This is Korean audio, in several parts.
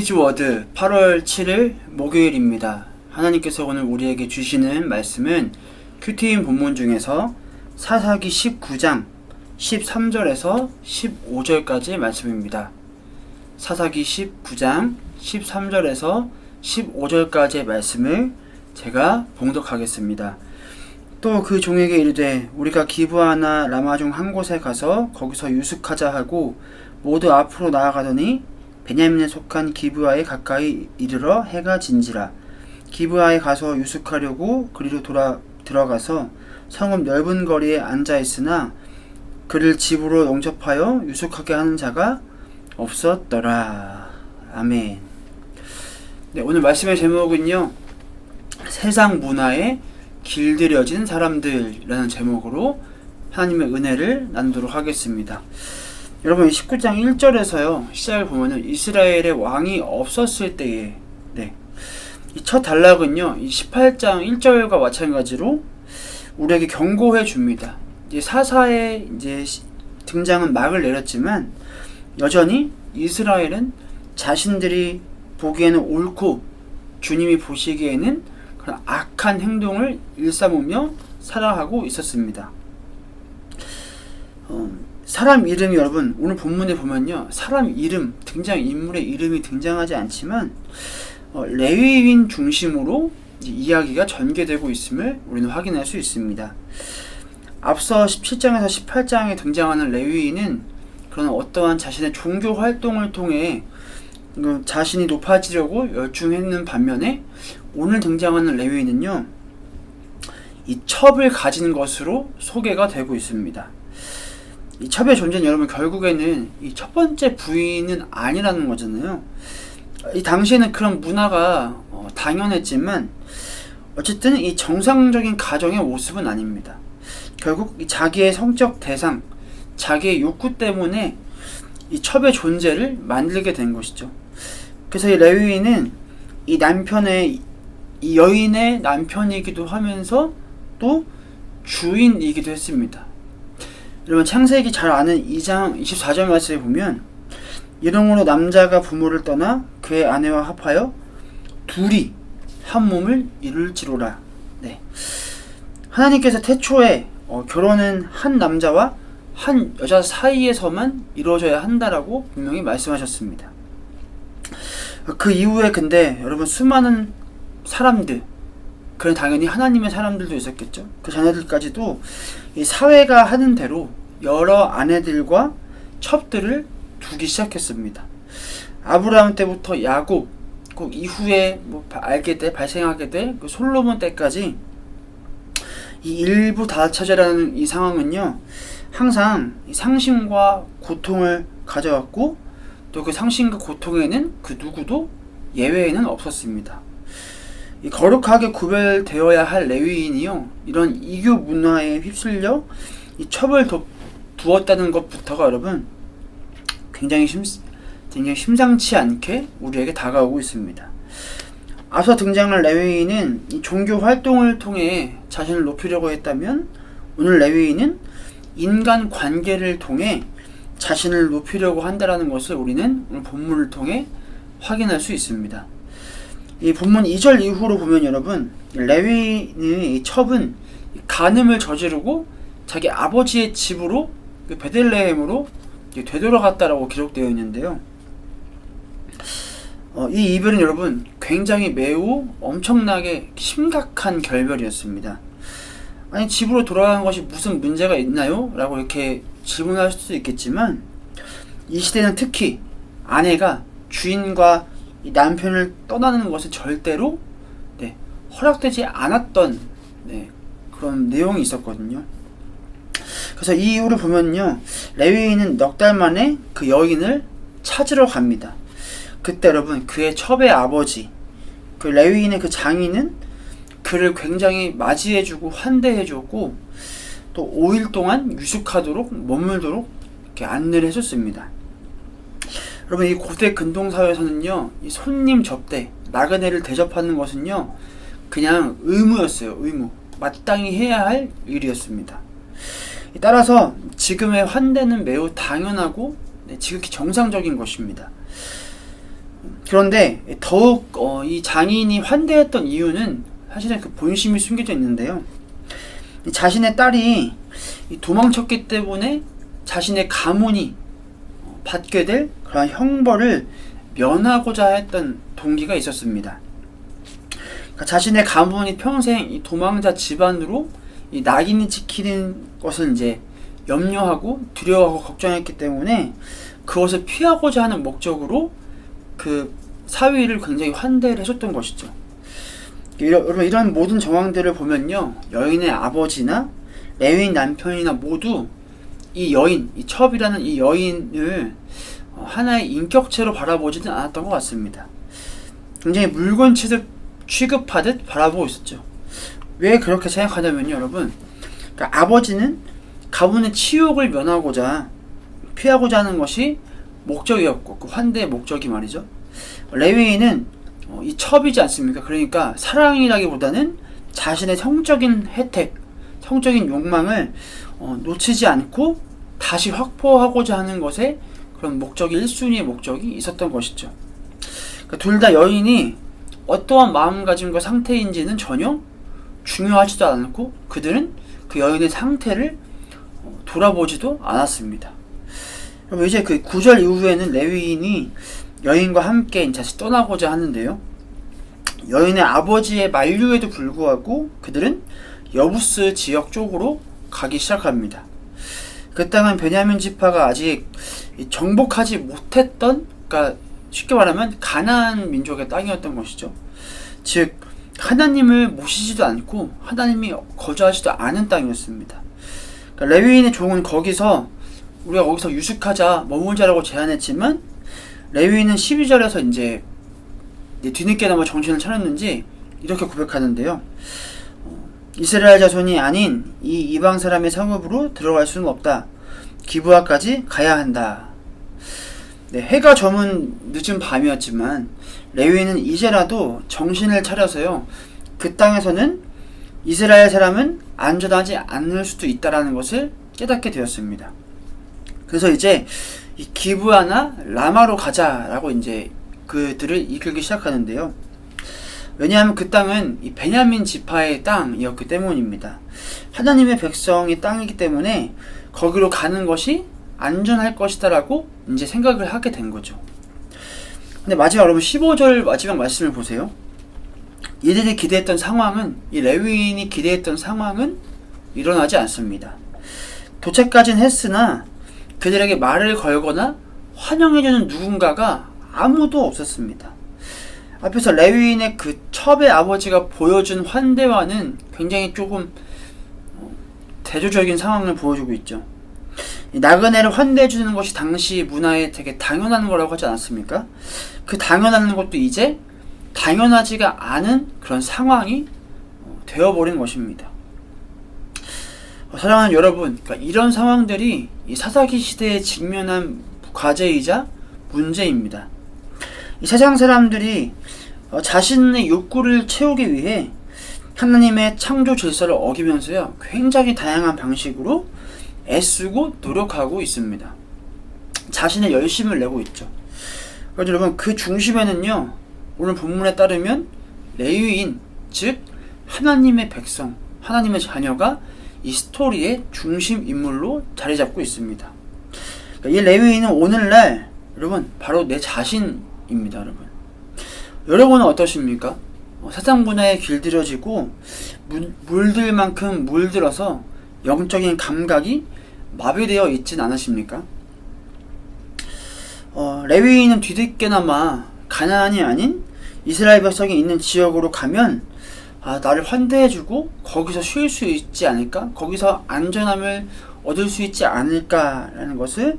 기즈워드 8월 7일 목요일입니다. 하나님께서 오늘 우리에게 주시는 말씀은 큐티인 본문 중에서 사사기 19장 13절에서 15절까지의 말씀입니다. 사사기 19장 13절에서 15절까지의 말씀을 제가 봉독하겠습니다. 또 그 종에게 이르되 우리가 기브아나 라마 중 한 곳에 가서 거기서 유숙하자 하고 모두 앞으로 나아가더니 베냐민에 속한 기브아에 가까이 이르러 해가 진지라. 기브아에 가서 유숙하려고 그리로 들어가서 성읍 넓은 거리에 앉아 있으나 그를 집으로 영접하여 유숙하게 하는 자가 없었더라. 아멘. 네, 오늘 말씀의 제목은요, 세상 문화에 길들여진 사람들이라는 제목으로 하나님의 은혜를 나누도록 하겠습니다. 여러분, 19장 1절에서요 시작을 보면은 이스라엘의 왕이 없었을 때에 이 첫 단락은요 이 18장 1절과 마찬가지로 우리에게 경고해 줍니다. 이제 사사의 등장은 막을 내렸지만 여전히 이스라엘은 자신들이 보기에는 옳고 주님이 보시기에는 그런 악한 행동을 일삼으며 살아가고 있었습니다. 사람 이름이, 여러분 오늘 본문에 보면요, 사람 이름, 인물의 이름이 등장하지 않지만 레위인 중심으로 이야기가 전개되고 있음을 우리는 확인할 수 있습니다. 앞서 17장에서 18장에 등장하는 레위인은 그런 어떠한 자신의 종교 활동을 통해 자신이 높아지려고 열중했는 반면에 오늘 등장하는 레위인은요, 이 첩을 가진 것으로 소개가 되고 있습니다. 이 첩의 존재는 여러분 결국에는 이 첫 번째 부인은 아니라는 거잖아요. 이 당시에는 그런 문화가 당연했지만 어쨌든 이 정상적인 가정의 모습은 아닙니다. 결국 이 자기의 성적 대상, 자기의 욕구 때문에 이 첩의 존재를 만들게 된 것이죠. 그래서 이 레위인은 이 여인의 남편이기도 하면서 또 주인이기도 했습니다. 여러분, 창세기 잘 아는 2장 24절 말씀에 보면 이러므로 남자가 부모를 떠나 그의 아내와 합하여 둘이 한 몸을 이룰지로라. 네. 하나님께서 태초에 결혼은 한 남자와 한 여자 사이에서만 이루어져야 한다라고 분명히 말씀하셨습니다. 그 이후에 근데 여러분 수많은 사람들, 그런 당연히 하나님의 사람들도 있었겠죠. 그 자녀들까지도 이 사회가 하는 대로 여러 아내들과 첩들을 두기 시작했습니다. 아브라함 때부터 야곱, 그 이후에 발생하게 될 그 솔로몬 때까지 이 일부 다처제라는 이 상황은요, 항상 이 상심과 고통을 가져왔고 또 그 상심과 고통에는 그 누구도 예외에는 없었습니다. 이 거룩하게 구별되어야 할 레위인이요, 이런 이교 문화에 휩쓸려 이 첩을 두었다는 것부터가 여러분 굉장히 심상치 않게 우리에게 다가오고 있습니다. 앞서 등장할 레위인은 이 종교 활동을 통해 자신을 높이려고 했다면 오늘 레위인은 인간 관계를 통해 자신을 높이려고 한다는 것을 우리는 오늘 본문을 통해 확인할 수 있습니다. 이 본문 2절 이후로 보면 여러분, 레위인의 이 첩은 간음을 저지르고 자기 아버지의 집으로 베들레헴으로 되돌아갔다라고 기록되어 있는데요. 이 이별은 여러분 굉장히 매우 엄청나게 심각한 결별이었습니다. 아니, 집으로 돌아간 것이 무슨 문제가 있나요? 라고 이렇게 질문할 수도 있겠지만 이 시대는 특히 아내가 주인과 이 남편을 떠나는 것은 절대로 허락되지 않았던 그런 내용이 있었거든요. 그래서 이 이유를 보면요, 레위인은 넉 달 만에 그 여인을 찾으러 갑니다. 그때 여러분 그의 첩의 아버지, 그 레위인의 그 장인은 그를 굉장히 맞이해주고 환대해주고 또 5일 동안 유숙하도록 머물도록 이렇게 안내를 해줬습니다. 여러분, 이 고대 근동사회에서는요, 이 손님 접대, 나그네를 대접하는 것은요 그냥 의무였어요. 의무, 마땅히 해야 할 일이었습니다. 따라서 지금의 환대는 매우 당연하고 지극히 정상적인 것입니다. 그런데 더욱 이 장인이 환대했던 이유는 사실은 그 본심이 숨겨져 있는데요. 자신의 딸이 도망쳤기 때문에 자신의 가문이 받게 될 그런 형벌을 면하고자 했던 동기가 있었습니다. 그러니까 자신의 가문이 평생 이 도망자 집안으로 이 낙인이 찍히는 것을 이제 염려하고 두려워하고 걱정했기 때문에 그것을 피하고자 하는 목적으로 그 사위를 굉장히 환대를 해줬던 것이죠. 여러분, 이런 모든 정황들을 보면요, 여인의 아버지나 레위인 남편이나 모두 이 여인, 이 첩이라는 이 여인을 하나의 인격체로 바라보지는 않았던 것 같습니다. 굉장히 물건 취급하듯 바라보고 있었죠. 왜 그렇게 생각하냐면요, 여러분, 그러니까 아버지는 가문의 치욕을 면하고자 피하고자 하는 것이 목적이었고, 그 환대의 목적이 말이죠. 레위인은 이 첩이지 않습니까? 그러니까 사랑이라기보다는 자신의 성적인 혜택, 성적인 욕망을 놓치지 않고 다시 확보하고자 하는 것에 그런 목적이 1순위의 목적이 있었던 것이죠. 그러니까 둘 다 여인이 어떠한 마음가짐과 상태인지는 전혀 중요하지도 않았고 그들은 그 여인의 상태를 돌아보지도 않았습니다. 그럼 이제 그 9절 이후에는 레위인이 여인과 함께 다시 떠나고자 하는데요. 여인의 아버지의 만류에도 불구하고 그들은 여부스 지역 쪽으로 가기 시작합니다. 그 땅은 베냐민 지파가 아직 정복하지 못했던, 그러니까 쉽게 말하면 가나안 민족의 땅이었던 것이죠. 즉 하나님을 모시지도 않고 하나님이 거주하지도 않은 땅이었습니다. 그러니까 레위인의 종은 우리가 거기서 유숙하자, 머물자라고 제안했지만 레위인은 12절에서 이제 뒤늦게나마 정신을 차렸는지 이렇게 고백하는데요. 이스라엘 자손이 아닌 이 이방 사람의 성읍으로 들어갈 수는 없다. 기브아까지 가야 한다. 네, 해가 저문 늦은 밤이었지만 레위인은 이제라도 정신을 차려서요, 그 땅에서는 이스라엘 사람은 안전하지 않을 수도 있다라는 것을 깨닫게 되었습니다. 그래서 이제 이 기브아나 라마로 가자라고 이제 그들을 이끌기 시작하는데요. 왜냐하면 그 땅은 이 베냐민 지파의 땅이었기 때문입니다. 하나님의 백성의 땅이기 때문에 거기로 가는 것이 안전할 것이다라고 이제 생각을 하게 된 거죠. 근데 마지막 여러분 15절 마지막 말씀을 보세요. 이들이 기대했던 상황은, 이 레위인이 기대했던 상황은 일어나지 않습니다. 도착까지는 했으나 그들에게 말을 걸거나 환영해주는 누군가가 아무도 없었습니다. 앞에서 레위인의 그 첩의 아버지가 보여준 환대와는 굉장히 조금 대조적인 상황을 보여주고 있죠. 나그네를 환대해주는 것이 당시 문화에 되게 당연한 거라고 하지 않았습니까? 그 당연한 것도 이제 당연하지가 않은 그런 상황이 되어버린 것입니다. 사랑하는 여러분, 그러니까 이런 상황들이 이 사사기 시대에 직면한 과제이자 문제입니다. 이 세상 사람들이 자신의 욕구를 채우기 위해 하나님의 창조 질서를 어기면서요, 굉장히 다양한 방식으로 애쓰고 노력하고 있습니다. 자신의 열심을 내고 있죠. 그래서 여러분, 그 중심에는요, 오늘 본문에 따르면 레위인, 즉 하나님의 백성, 하나님의 자녀가 이 스토리의 중심 인물로 자리 잡고 있습니다. 그러니까 이 레위인은 오늘날 여러분 바로 내 자신입니다. 여러분은 어떠십니까? 세상 문화에 길들여지고 물들 만큼 물들어서 영적인 감각이 마비되어 있진 않으십니까? 레위인은 뒤늦게나마 가나안이 아닌 이스라엘 백성이 있는 지역으로 가면 나를 환대해주고 거기서 쉴 수 있지 않을까? 거기서 안전함을 얻을 수 있지 않을까라는 것을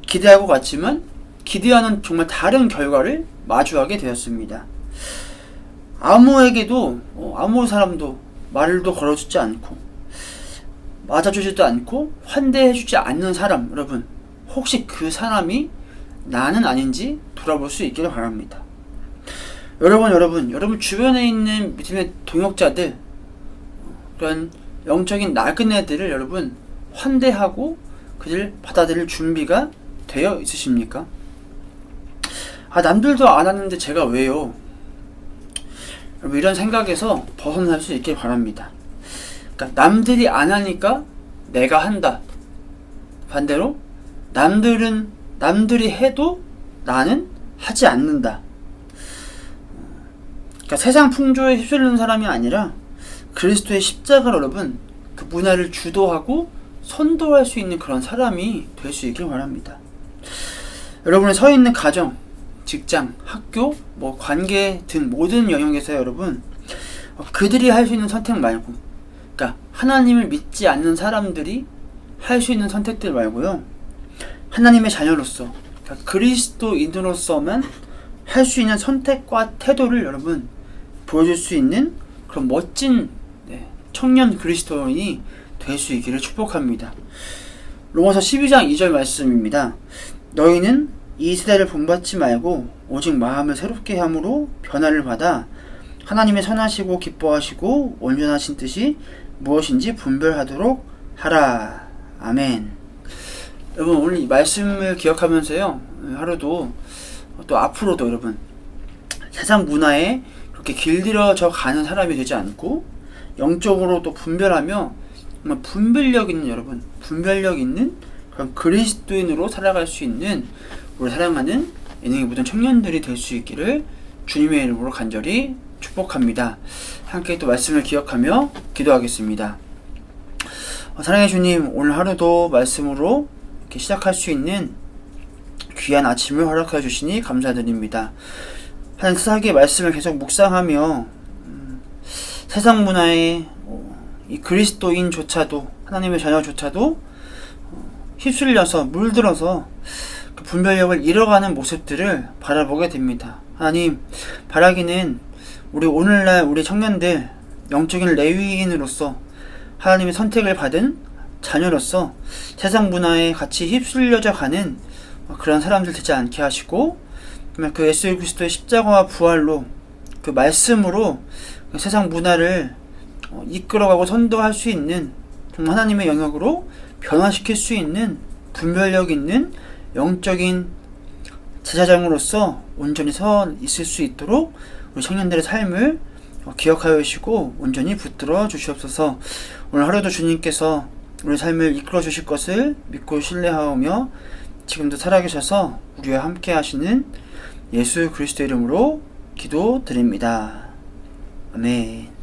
기대하고 갔지만 기대하는 정말 다른 결과를 마주하게 되었습니다. 아무 사람도 말도 걸어주지 않고 맞아주지도 않고 환대해주지 않는 사람, 여러분 혹시 그 사람이 나는 아닌지 돌아볼 수 있기를 바랍니다. 여러분 주변에 있는 믿음의 동역자들, 그런 영적인 나그네들을 여러분 환대하고 그들 받아들일 준비가 되어 있으십니까? 남들도 안 하는데 제가 왜요? 여러분, 이런 생각에서 벗어날 수 있길 바랍니다. 그러니까 남들이 안 하니까 내가 한다. 반대로 남들이 해도 나는 하지 않는다. 그러니까 세상 풍조에 휩쓸리는 사람이 아니라 그리스도의 십자가로 여러분 그 문화를 주도하고 선도할 수 있는 그런 사람이 될 수 있길 바랍니다. 여러분의 서 있는 가정, 직장, 학교, 관계 등 모든 영역에서 여러분 그들이 할 수 있는 선택 말고, 그러니까 하나님을 믿지 않는 사람들이 할 수 있는 선택들 말고요, 하나님의 자녀로서, 그러니까 그리스도인으로서만 할 수 있는 선택과 태도를 여러분 보여줄 수 있는 그런 멋진 청년 그리스도인이 될 수 있기를 축복합니다. 로마서 12장 2절 말씀입니다. 너희는 이 세대를 본받지 말고 오직 마음을 새롭게 함으로 변화를 받아 하나님의 선하시고 기뻐하시고 온전하신 뜻이 무엇인지 분별하도록 하라. 아멘. 여러분, 오늘 이 말씀을 기억하면서요, 하루도 또 앞으로도 여러분 세상 문화에 그렇게 길들여져 가는 사람이 되지 않고 영적으로 또 분별하며 정말 분별력 있는 그런 그리스도인으로 살아갈 수 있는 우리 사랑하는 예능의 모든 청년들이 될 수 있기를 주님의 이름으로 간절히 축복합니다. 함께 또 말씀을 기억하며 기도하겠습니다. 사랑의 주님, 오늘 하루도 말씀으로 이렇게 시작할 수 있는 귀한 아침을 허락해 주시니 감사드립니다. 하나님, 세상의 말씀을 계속 묵상하며 세상 문화에 이 그리스도인조차도, 하나님의 자녀조차도 휩쓸려서 물들어서 그 분별력을 잃어가는 모습들을 바라보게 됩니다. 하나님, 바라기는 우리 오늘날 우리 청년들 영적인 레위인으로서 하나님의 선택을 받은 자녀로서 세상 문화에 같이 휩쓸려져 가는 그런 사람들 되지 않게 하시고, 그 예수 그리스도의 십자가와 부활로 그 말씀으로 그 세상 문화를 이끌어가고 선도할 수 있는 정말 하나님의 영역으로 변화시킬 수 있는 분별력 있는 영적인 제사장으로서 온전히 서 있을 수 있도록 우리 청년들의 삶을 기억하여 주시고 온전히 붙들어 주시옵소서. 오늘 하루도 주님께서 우리 삶을 이끌어 주실 것을 믿고 신뢰하오며 지금도 살아계셔서 우리와 함께 하시는 예수 그리스도 이름으로 기도드립니다. 아멘.